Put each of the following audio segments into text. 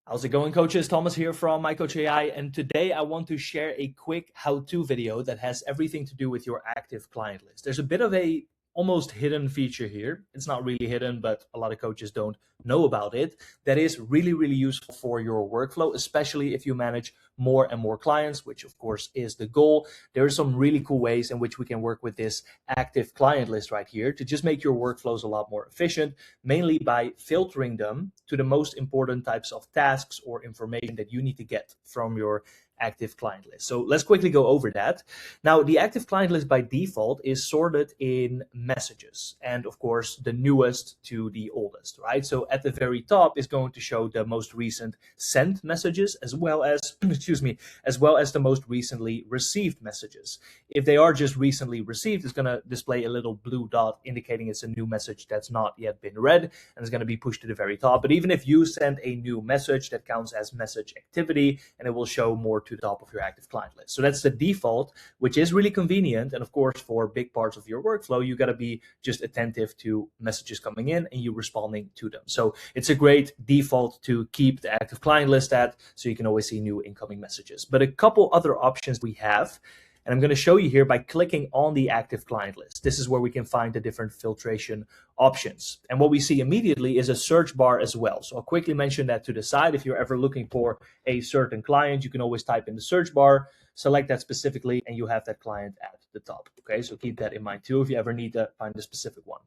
How's it going, coaches? Thomas here from MyCoach Ai, and today I want to share a quick how-to video that has everything to do with your active client list. There's a bit of a almost hidden feature here. It's not really hidden, but a lot of coaches don't know about it. That is really, really useful for your workflow, especially if you manage more and more clients, which of course is the goal. There are some really cool ways in which we can work with this active client list right here to just make your workflows a lot more efficient, mainly by filtering them to the most important types of tasks or information that you need to get from your active client list. So let's quickly go over that. Now, the active client list by default is sorted in messages, and of course the newest to the oldest, right? So at the very top is going to show the most recent sent messages, as well as the most recently received messages. If they are just recently received, it's going to display a little blue dot indicating it's a new message that's not yet been read, and it's going to be pushed to the very top. But even if you send a new message, that counts as message activity, and it will show more to the top of your active client list. So that's the default, which is really convenient. And of course, for big parts of your workflow, you got to be just attentive to messages coming in and you responding to them. So it's a great default to keep the active client list at, so you can always see new incoming messages. But a couple other options we have, and I'm going to show you here by clicking on the active client list. This is where we can find the different filtration options. And what we see immediately is a search bar as well. So I'll quickly mention that to the side. If you're ever looking for a certain client, you can always type in the search bar, select that specifically, and you have that client at the top. Okay, so keep that in mind too if you ever need to find a specific one.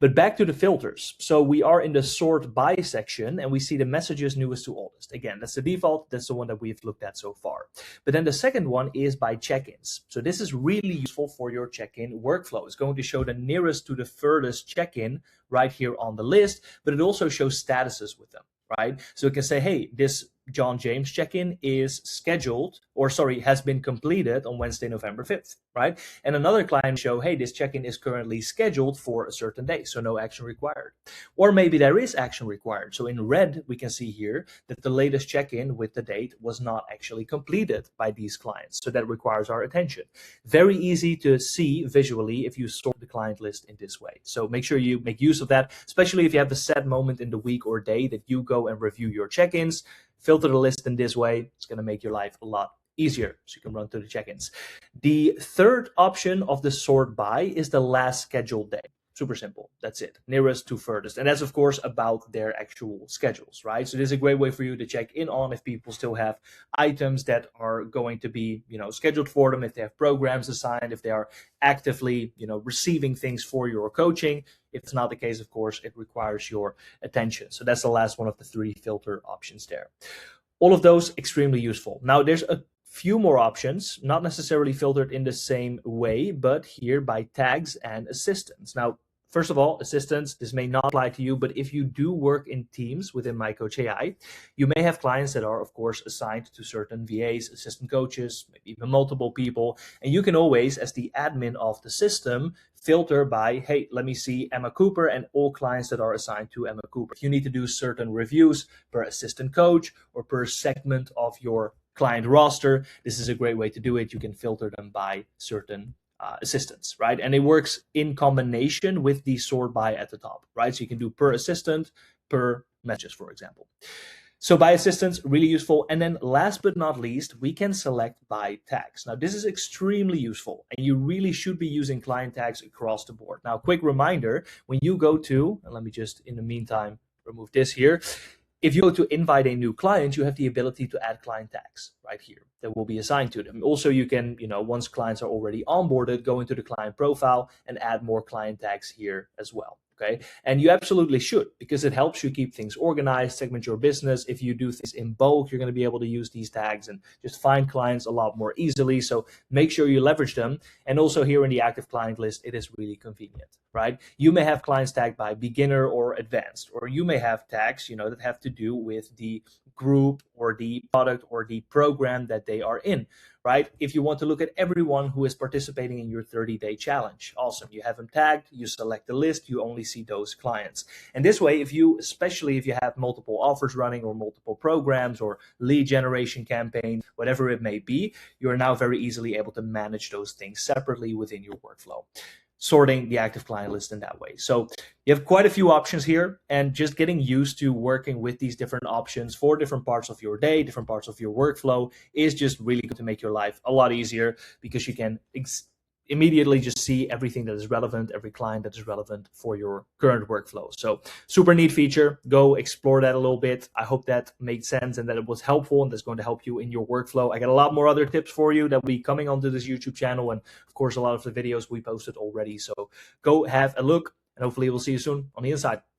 But back to the filters. So we are in the sort by section and we see the messages newest to oldest. Again, that's the default. That's the one that we've looked at so far. But then the second one is by check-ins. So this is really useful for your check-in workflow. It's going to show the nearest to the furthest check-in right here on the list, but it also shows statuses with them, right? So it can say, hey, this John James check-in is has been completed on Wednesday, November 5th, right? And another client show, hey, this check-in is currently scheduled for a certain day, so no action required. Or maybe there is action required. So in red, we can see here that the latest check-in with the date was not actually completed by these clients. So that requires our attention. Very easy to see visually if you sort the client list in this way. So make sure you make use of that, especially if you have a set moment in the week or day that you go and review your check-ins. Filter the list in this way. It's going to make your life a lot easier, so you can run through the check-ins. The third option of the sort by is the last scheduled day. Super simple. That's it. Nearest to furthest. And that's, of course, about their actual schedules, right? So this is a great way for you to check in on if people still have items that are going to be, scheduled for them, if they have programs assigned, if they are actively, receiving things for your coaching. If it's not the case, of course, it requires your attention. So that's the last one of the three filter options there. All of those extremely useful. Now, there's a few more options, not necessarily filtered in the same way, but here by tags and assistants. Now, first of all, assistants, this may not apply to you, but if you do work in teams within MyCoach Ai, you may have clients that are, of course, assigned to certain VAs, assistant coaches, maybe even multiple people. And you can always, as the admin of the system, filter by, hey, let me see Emma Cooper and all clients that are assigned to Emma Cooper. If you need to do certain reviews per assistant coach or per segment of your client roster, this is a great way to do it. You can filter them by certain assistants, right? And it works in combination with the sort by at the top, right? So you can do per assistant, per messages, for example. So by assistants, really useful. And then last but not least, we can select by tags. Now, this is extremely useful, and you really should be using client tags across the board. Now, quick reminder, when you go to, and let me just, in the meantime, remove this here. If you go to invite a new client, you have the ability to add client tags right here that will be assigned to them. Also, you can, once clients are already onboarded, go into the client profile and add more client tags here as well. Okay. And you absolutely should, because it helps you keep things organized, segment your business. If you do things in bulk, you're going to be able to use these tags and just find clients a lot more easily. So make sure you leverage them. And also here in the active client list, it is really convenient, right? You may have clients tagged by beginner or advanced, or you may have tags, that have to do with the group or the product or the program that they are in, right? If you want to look at everyone who is participating in your 30-day challenge, awesome. You have them tagged, you select the list, you only see those clients. And this way, especially if you have multiple offers running or multiple programs or lead generation campaign, whatever it may be, you are now very easily able to manage those things separately within your workflow. sorting the active client list in that way. So you have quite a few options here, and just getting used to working with these different options for different parts of your day, different parts of your workflow is just really good to make your life a lot easier, because you can immediately just see everything that is relevant, every client that is relevant for your current workflow. So super neat feature. Go explore that a little bit. I hope that made sense and that it was helpful and that's going to help you in your workflow. I got a lot more other tips for you that will be coming onto this YouTube channel, and of course a lot of the videos we posted already. So go have a look, and hopefully we'll see you soon on the inside.